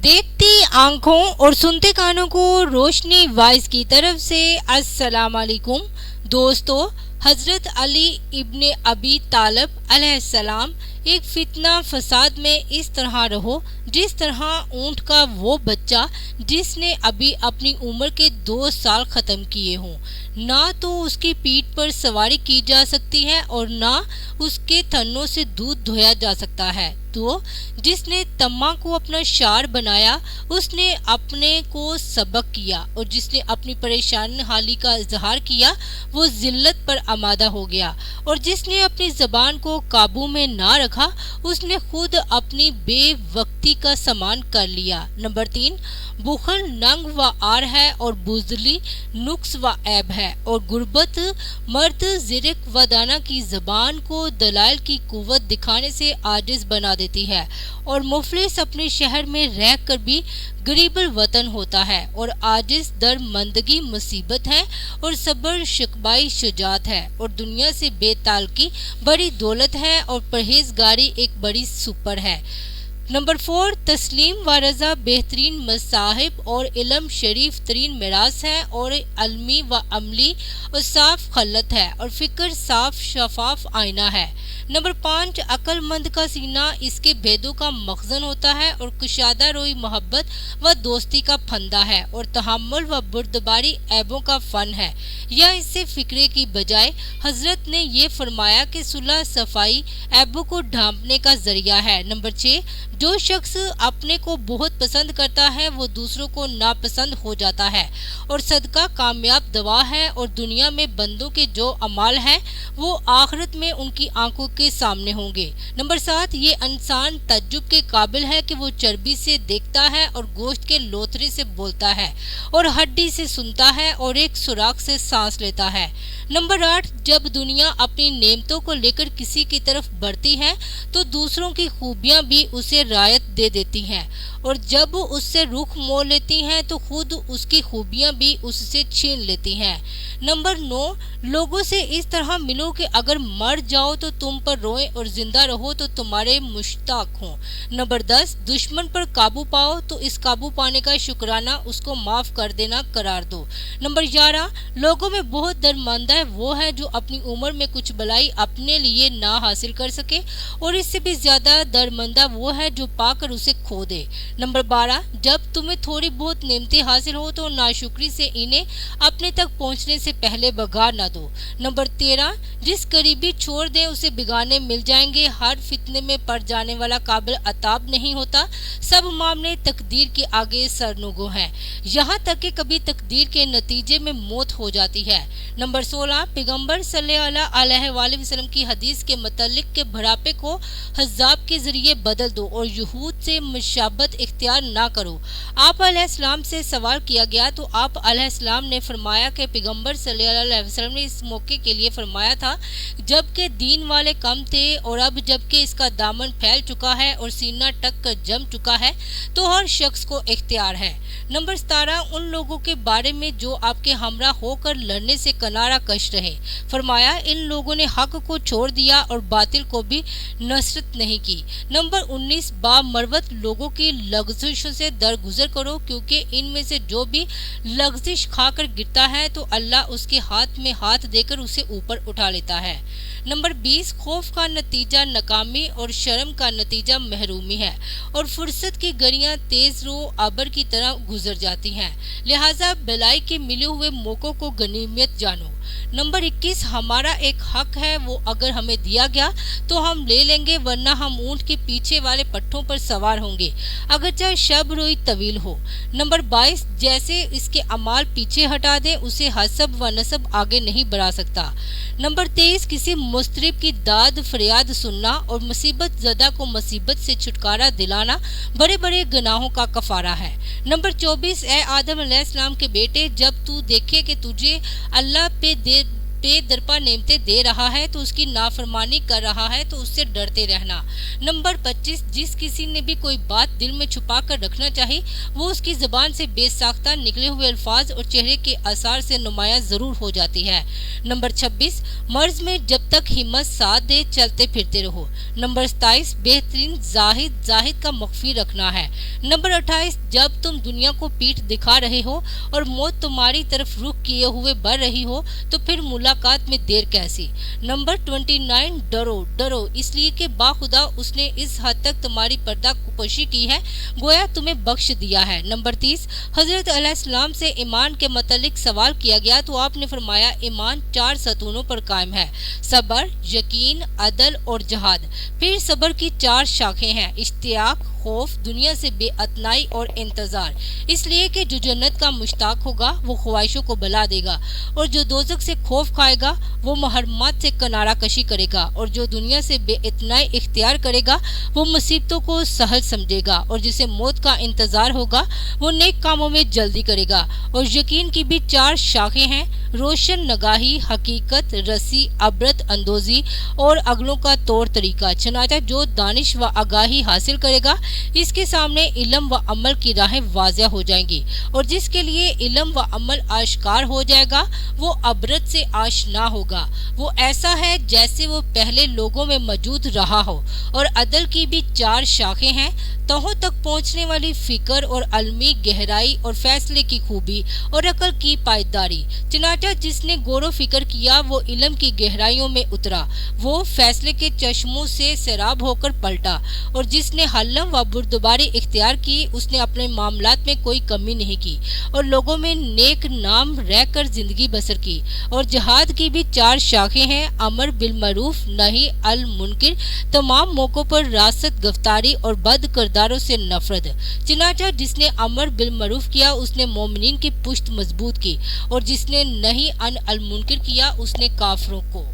देखती आंखों और सुनते कानों को रोशनी वाइज की तरफ से अस्सलाम वालेकुम दोस्तों। हजरत अली इब्ने अबी तालिब अलैहिस्सलाम एक फितना फसाद में इस तरह रहो जिस तरह ऊंट का वो बच्चा जिसने अभी अपनी उम्र के 2 साल खत्म किए हों। ना तो उसकी पीठ पर सवारी की जा सकती है और ना उसके थनों से दूध धोया जा सकता है। तो जिसने तम्मा को अपना शार बनाया उसने अपने को सबक किया और जिसने अपनी परेशान हाली का इजहार किया वो जिल्लत पर आमादा हो गया और जिसने अपनी जबान को काबू में ना रखा उसने खुद अपनी बेवक्ती का सामान कर लिया। नंबर 3, बुखल नंग व आर है और बुजली नुक्स व ऐब है और गुर्बत मर्द जिरक व दाना की जबान को दलाल की कुव्वत दिखाने से आजिज बना देती है और मुफलिस अपने शहर में रह कर भी गरीबल वतन होता है और आजिज दर मंदगी मुसीबत है और सब्र शिकबाई शुजात है और दुनिया से बेताल्लुकी बड़ी दौलत है और परहेजगारी एक बड़ी सुपर है। नंबर 4, तस्लीम व रजा बेहतरीन मसाहिब और इल्म शरीफ तरीन मिरास है और अलमी व अमली और साफ खलत है और फिक्र साफ शफाफ आईना है। नंबर 5, अक्लमंद का सीना इसके भेदों का मखजन होता है और कुशादा रोई मोहब्बत व दोस्ती का फंदा है और तहम्मुल व बुर्दबारी ऐबों का फन है। या इससे फिक्रे की बजाय हजरत ने ये फरमाया कि सुलह सफाई ऐबों को ढांपने का जरिया है। नंबर 6, जो शख्स अपने को बहुत पसंद करता है वो दूसरों को नापसंद हो जाता है और सदका कामयाब दवा है और दुनिया में बंदों के जो अमाल है वो आखिरत में उनकी आंखों के सामने होंगे। नंबर 7, ये इंसान तज्जुब के काबिल है कि वो चर्बी से देखता है और गोश्त के लोथरे से बोलता है और हड्डी से सुनता है और एक सुराख से सांस लेता है। नंबर 8, जब दुनिया अपनी नेमतों को लेकर किसी की तरफ बढ़ती है तो दूसरों की खूबियां भी उसे रायत दे देती हैं और जब उससे रुख मोड़ लेती हैं तो खुद उसकी खूबियां भी उससे छीन लेती हैं। नंबर 9, लोगों से इस तरह मिलो कि अगर मर जाओ तो तुम पर रोएं और जिंदा रहो तो तुम्हारे मुश्ताक हों। नंबर 10, दुश्मन पर काबू पाओ तो इस काबू पाने का शुक्राना उसको माफ कर देना करार दो। नंबर 11, लोगों में बहुत दर्दमंद है वो है जो अपनी उम्र में कुछ भलाई अपने लिए ना हासिल कर सके और इससे भी ज्यादा दर्दमंदा वो है जो पाकर उसे खो दे। नंबर 12, जब तुम्हें थोड़ी बहुत नेमतें हासिल हो तो नाशुक्री से इन्हें अपने तक पहुंचने से पहले बगार ना दो। नंबर 13, जिस करीबी छोड़ दे उसे बिगाने मिल जाएंगे। हर फितने में पड़ जाने वाला काबिल अताब नहीं होता। सब मामले तकदीर के आगे सरनुगो हैं, यहाँ तक कि कभी तकदीर के नतीजे में मौत हो जाती है। नंबर 16, पैगंबर सल्लल्लाहु अलैहि वसल्लम की हदीस के मुतालिक के बुढ़ापे को हज़ाब के जरिए बदल दो और यहूद से मुशाबत इख्तियार ना करो। आप अलैहिस्सलाम से सवाल किया गया तो आप अलैहिस्सलाम ने फरमाया कि पैगंबर सल्लल्लाहु अलैहि वसल्लम ने इस मौके के लिए फरमाया था जबकि दीन वाले कम थे और अब जबकि इसका दामन फैल चुका है और सीना टक कर जम चुका है तो हर शख्स को इख्तियार है। नंबर 17, उन लोगों के बारे में जो आपके हमरा होकर लड़ने से किनारा कश रहे। फरमाया इन लोगों ने हक को छोड़ दिया और बातिल को भी नसरत नहीं की। नंबर 19, बामरवत लोगों की लग़ज़िशों से दरगुजर करो क्योंकि इनमें से जो भी लग़ज़िश खाकर गिरता है तो अल्लाह उसके हाथ में हाथ देकर उसे ऊपर उठा लेता है। नंबर 20, खौफ का नतीजा नाकामी और शर्म का नतीजा महरूमी है और फुर्सत की गरियां तेज रो आबर की तरह गुजर जाती हैं, लिहाजा बेलाई के मिले हुए मौकों को गनीमत जानो। नंबर 21, हमारा एक हक है वो अगर हमें दिया गया तो हम ले लेंगे वरना हम ऊंट के पीछे वाले पट्टों पर सवार होंगे अगर चाहे शब रोई तवील हो। नंबर 22, जैसे इसके अमाल पीछे हटा दे उसे हसब व नसब आगे नहीं बढ़ा सकता। नंबर 23, किसी मुस्तरिब की दाद फरियाद सुनना और मुसीबत ज़दा को मुसीबत से छुटकारा दिलाना बड़े बड़े गुनाहों का कफारा है। नंबर 24, ए आदम अलैहिस्सलाम के बेटे जब तू देखे कि तुझे अल्लाह पे बेदरपा नेमतें दे रहा है तो उसकी नाफरमानी कर रहा है तो उससे डरते रहना। नंबर 25, जिस किसी ने भी कोई बात दिल में छुपा कर रखना चाही वो उसकी ज़बान से बेसाख्ता निकले हुए अल्फाज और चेहरे के आसार से नुमायां ज़रूर हो जाती है। नंबर 26, मर्ज में जब तक हिम्मत साथ दे चलते फिरते रहो। नंबर 27, बेहतरीन जाहिद का मख्फी रखना है। नंबर 28, जब तुम दुनिया को पीठ दिखा रहे हो और मौत तुम्हारी तरफ रुख किए हुए बढ़ रही हो तो फिर मुलाकात में देर कैसी। नंबर 29, डरो इसलिए कि बाखुदा उसने इस हद तक तुम्हारी पर्दा पोशी की है गोया तुम्हें बख्श दिया है। नंबर 30, हजरत अलैहिस्सलाम से ईमान के मतलब सवाल किया गया तो आपने फरमाया ईमान 4 सतूनों पर कायम है, सब्र, यकीन, अदल और जहाद। फिर सब्र की 4 शाखें हैं, इश्तियाक, खौफ, दुनिया से बेअतनाई और इंतजार। इसलिए कि जो जन्नत का मुश्ताक होगा वो ख्वाहिशों को भुला देगा और जो दोज़ख से खौफ खाएगा वो मुहर्रमात से किनारा कशी करेगा और जो दुनिया से बेइतनाई इख्तियार करेगा वो मुसीबतों को सहल समझेगा और जिसे मौत का इंतजार होगा वो नेक कामों में जल्दी करेगा। और यकीन की भी 4 शाखें हैं, रोशन नगाही, हकीकत, रसी, अबरत अंदोजी और अगलों का तौर तरीका। चनाचा जो दानिश व आगाही हासिल करेगा इसके सामने इल्म व अमल की राहें वाज़िया हो जाएंगी और जिसके लिए इल्म व अमल आश्कार हो जाएगा वो अबरत से आशना होगा। वो ऐसा है जैसे वो पहले लोगों में मौजूद रहा हो। और अदल की भी 4 शाखें हैं, तहों तक पहुँचने वाली फिक्र और अलमी गहराई और फैसले की खूबी और अकल की पायदारी। चनाचा जिसने गौर फिक्र किया वो इल्म की गहराइयों में उतरा, वो फैसले के चश्मों से सैराब होकर पलटा और जिसने हल्लम व बुरदबारी इख्तियार की उसने अपने मामलात में कोई कमी नहीं की और लोगों में नेक नाम रहकर जिंदगी बसर की। और जहाद की भी 4 शाखें हैं, अमर बिल मरूफ, नही अल मुनकिर, तमाम मौकों पर रासत गिरफ्तारी और बद किरदारों से नफरत। चनाचा जिसने अमर बिल मरूफ किया उसने मोमिनीन की पुश्त मजबूत की और जिसने नही अन अल मुनकिर किया उसने काफरों को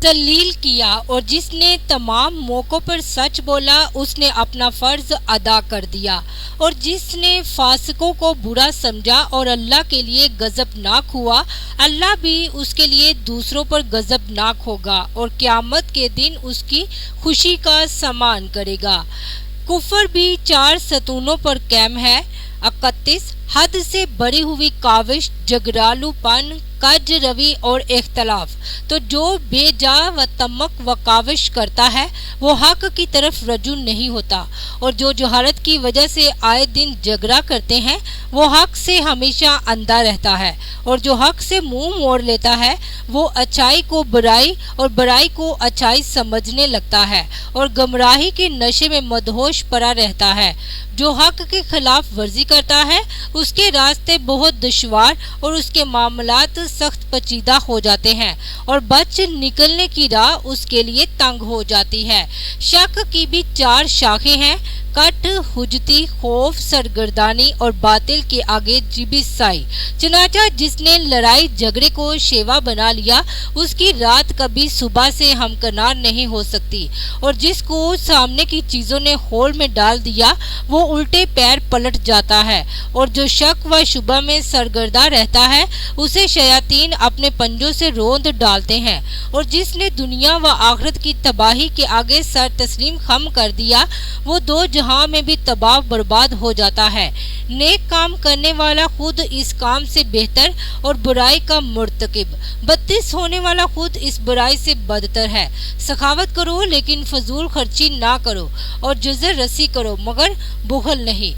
तलील किया और जिसने तमाम मौकों पर सच बोला उसने अपना फर्ज अदा कर दिया और जिसने फासिकों को बुरा समझा और अल्लाह के लिए गजबनाक हुआ अल्लाह भी उसके लिए दूसरों पर गजबनाक होगा और क़यामत के दिन उसकी खुशी का सामान करेगा। कुफर भी 4 सतूनों पर कायम है। 31, हद से बढ़ी हुई काविश, जगरालूपन, कज रवि और इख्तलाफ। तो जो बेजा व तमक व काविश करता है वो हक की तरफ रजू नहीं होता और जो जहालत की वजह से आए दिन झगड़ा करते हैं वो हक से हमेशा अंधा रहता है और जो हक से मुंह मोड़ लेता है वो अच्छाई को बुराई और बुराई को अच्छाई समझने लगता है और गुमराही के नशे में मदहोश पड़ा रहता है। जो हक के खिलाफ वर्जी करता है उसके रास्ते बहुत दुश्वार और उसके मामलात सख्त पेचीदा हो जाते हैं और बच निकलने की राह उसके लिए तंग हो जाती है। शक की भी 4 शाखें हैं, कट, हुजती, खौफ, सरगर्दानी और बातिल के आगे जिबी साई। चनाचा जिसने लड़ाई झगड़े को शेवा बना लिया उसकी रात कभी सुबह से हमकनार नहीं हो सकती और जिसको सामने की चीजों ने होल में डाल दिया वो उल्टे पैर पलट जाता है और जो शक व शुबा में सरगर्दा रहता है उसे शयातीन अपने पंजों से रोंद डालते हैं और जिसने दुनिया व आखिरत की तबाही के आगे सर तस्लीम खम कर दिया वो 2 जहां में भी तबाह बर्बाद हो जाता है। नेक काम करने वाला खुद इस काम से बेहतर और बुराई का मुर्तकिब, 32 होने वाला खुद इस बुराई से बदतर है। सखावत करो लेकिन फजूल खर्ची ना करो और जुज़र रसी करो मगर बुखल नहीं।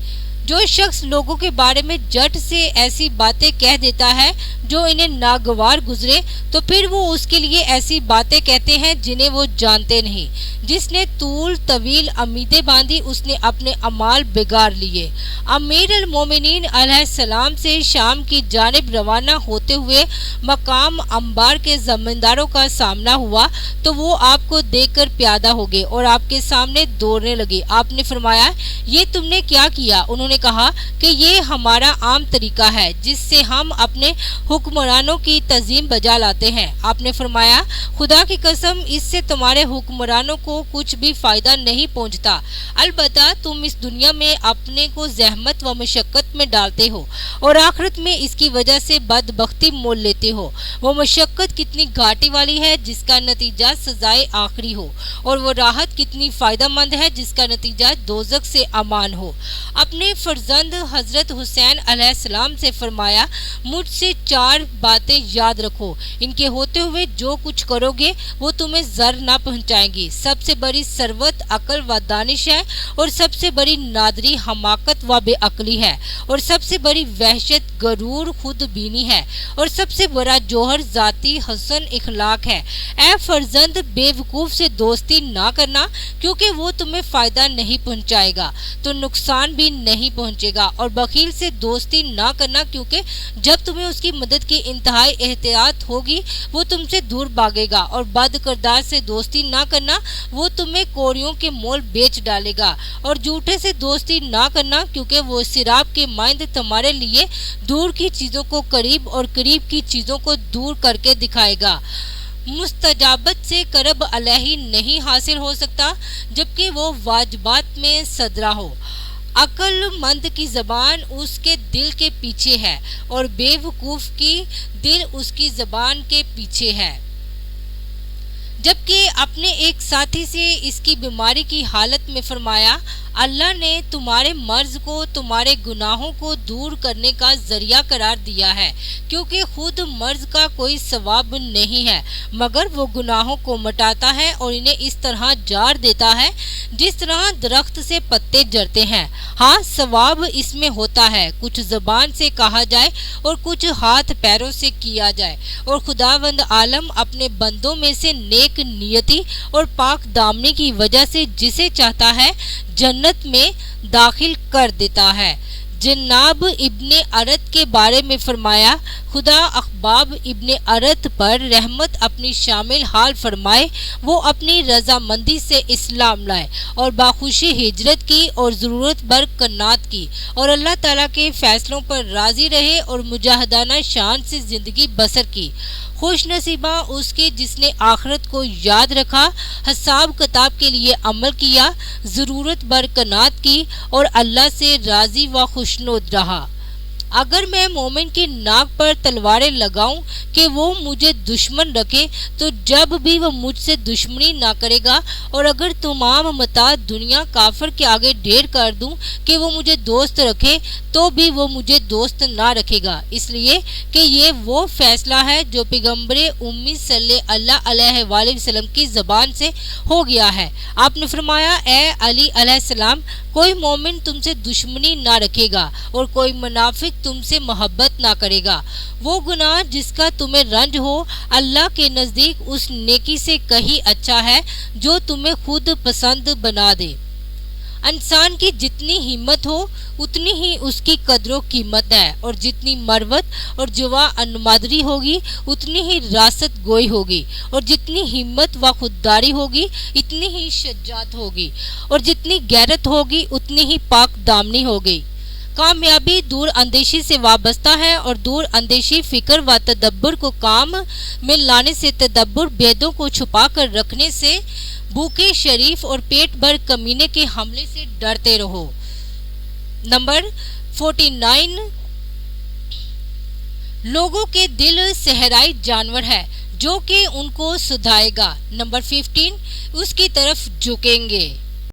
जो शख्स लोगों के बारे में जट से ऐसी बातें कह देता है जो इन्हें नागवार गुजरे तो फिर वो उसके लिए ऐसी बातें कहते हैं जिन्हें वो जानते नहीं। जिसने तूल तवील उम्मीदें बांधी उसने अपने अमाल बिगाड़ लिए। अमीर अल मोमिनीन अलैहिस्सलाम से शाम की जानिब रवाना होते हुए मकाम अंबार के जमींदारों का सामना हुआ तो वो आपको देखकर प्यादा हो गए और आपके सामने दौड़ने लगे। आपने फरमाया ये तुमने क्या किया? उन्होंने کہا کہ یہ ہمارا عام طریقہ ہے جس سے ہم اپنے حکمرانوں کی تعظیم بجا لاتے ہیں۔ آپ نے فرمایا خدا کی قسم اس سے تمہارے حکمرانوں کو کچھ بھی فائدہ نہیں پہنچتا، البتہ تم اس دنیا میں اپنے کو زحمت و مشقت میں ڈالتے ہو اور آخرت میں اس کی وجہ سے بدبختی مول لیتے ہو۔ وہ مشقت کتنی گھاٹی والی ہے جس کا نتیجہ سزائے آخری ہو، اور وہ راحت کتنی فائدہ مند ہے جس کا نتیجہ دوزخ سے امان ہو۔ اپنے فرزند حضرت حسین علیہ السلام سے فرمایا مجھ سے 4 باتیں یاد رکھو، ان کے ہوتے ہوئے جو کچھ کرو گے وہ تمہیں زر نہ پہنچائیں گی۔ سب سے بڑی ثروت عقل و دانش ہے، اور سب سے بڑی نادری حماقت و بے عقلی ہے، اور سب سے بڑی وحشت غرور خود بینی ہے، اور سب سے بڑا جوہر ذاتی حسن اخلاق ہے۔ اے فرزند بے وقوف سے دوستی نہ کرنا، کیونکہ وہ تمہیں فائدہ نہیں پہنچائے گا تو نقصان بھی نہیں پہنچے گا، اور بخیل سے دوستی نہ کرنا، کیونکہ جب تمہیں اس کی مدد کی انتہائی احتیاط ہوگی وہ تم سے دور بھاگے گا، اور بد کردار سے دوستی نہ کرنا، وہ تمہیں کوڑیوں کے مول بیچ ڈالے گا، اور جھوٹے سے دوستی نہ کرنا، کیونکہ وہ سراب کے مانند تمہارے لیے دور کی چیزوں کو قریب اور قریب کی چیزوں کو دور کر کے دکھائے گا۔ مستجابت سے قرب علیہ نہیں حاصل ہو سکتا جبکہ وہ واجبات میں صدرہ ہو۔ عقل مند کی زبان اس کے دل کے پیچھے ہے، اور بے وقوف کی دل اس کی زبان کے پیچھے ہے۔ جبکہ اپنے ایک ساتھی سے اس کی بیماری کی حالت میں فرمایا اللہ نے تمہارے مرض کو تمہارے گناہوں کو دور کرنے کا ذریعہ قرار دیا ہے، کیونکہ خود مرض کا کوئی ثواب نہیں ہے مگر وہ گناہوں کو مٹاتا ہے اور انہیں اس طرح جاڑ دیتا ہے جس طرح درخت سے پتے جڑتے ہیں۔ ہاں ثواب اس میں ہوتا ہے، کچھ زبان سے کہا جائے اور کچھ ہاتھ پیروں سے کیا جائے، اور خداوند عالم اپنے بندوں میں سے نیک نیتی اور پاک دامنی کی وجہ سے جسے چاہتا ہے جنت میں داخل کر دیتا ہے۔ جناب ابن ارت کے بارے میں فرمایا خدا احباب ابن ارت پر رحمت اپنی شامل حال فرمائے، وہ اپنی رضامندی سے اسلام لائے اور باخوشی ہجرت کی اور ضرورت بھر قناعت کی، اور اللہ تعالیٰ کے فیصلوں پر راضی رہے اور مجاہدانہ شان سے زندگی بسر کی۔ خوش نصیبہ اس کی جس نے آخرت کو یاد رکھا، حساب کتاب کے لیے عمل کیا، ضرورت بھر قناعت کی اور اللہ سے راضی و خوشنود رہا۔ اگر میں مومن کی ناک پر تلواریں لگاؤں کہ وہ مجھے دشمن رکھے تو جب بھی وہ مجھ سے دشمنی نہ کرے گا، اور اگر تمام متاع دنیا کافر کے آگے ڈھیر کر دوں کہ وہ مجھے دوست رکھے تو بھی وہ مجھے دوست نہ رکھے گا، اس لیے کہ یہ وہ فیصلہ ہے جو پیغمبر امی صلی اللہ علیہ وآلہ وسلم کی زبان سے ہو گیا ہے۔ آپ نے فرمایا اے علی علیہ السلام، کوئی مومن تم سے دشمنی نہ رکھے گا اور کوئی منافق تم سے محبت نہ کرے گا۔ وہ گناہ جس کا تمہیں رنج ہو اللہ کے نزدیک اس نیکی سے کہیں اچھا ہے جو تمہیں خود پسند بنا دے۔ انسان کی جتنی ہمت ہو اتنی ہی اس کی قدر و قیمت ہے، اور جتنی مروت اور جوا انمادری ہوگی اتنی ہی راست گوئی ہوگی، اور جتنی ہمت و خودداری ہوگی اتنی ہی شجاعت ہوگی، اور جتنی غیرت ہوگی اتنی ہی پاک دامنی ہوگی۔ کامیابی دور اندیشی سے وابستہ ہے، اور دور اندیشی فکر و تدبر کو کام میں لانے سے، تدبر بیدوں کو چھپا کر رکھنے سے، بھوکے شریف اور پیٹ بھر کمینے کے حملے سے ڈرتے رہو۔ نمبر 49 لوگوں کے دل صحرائی جانور ہے جو کہ ان کو سدھائے گا۔ نمبر 15 اس کی طرف جھکیں گے۔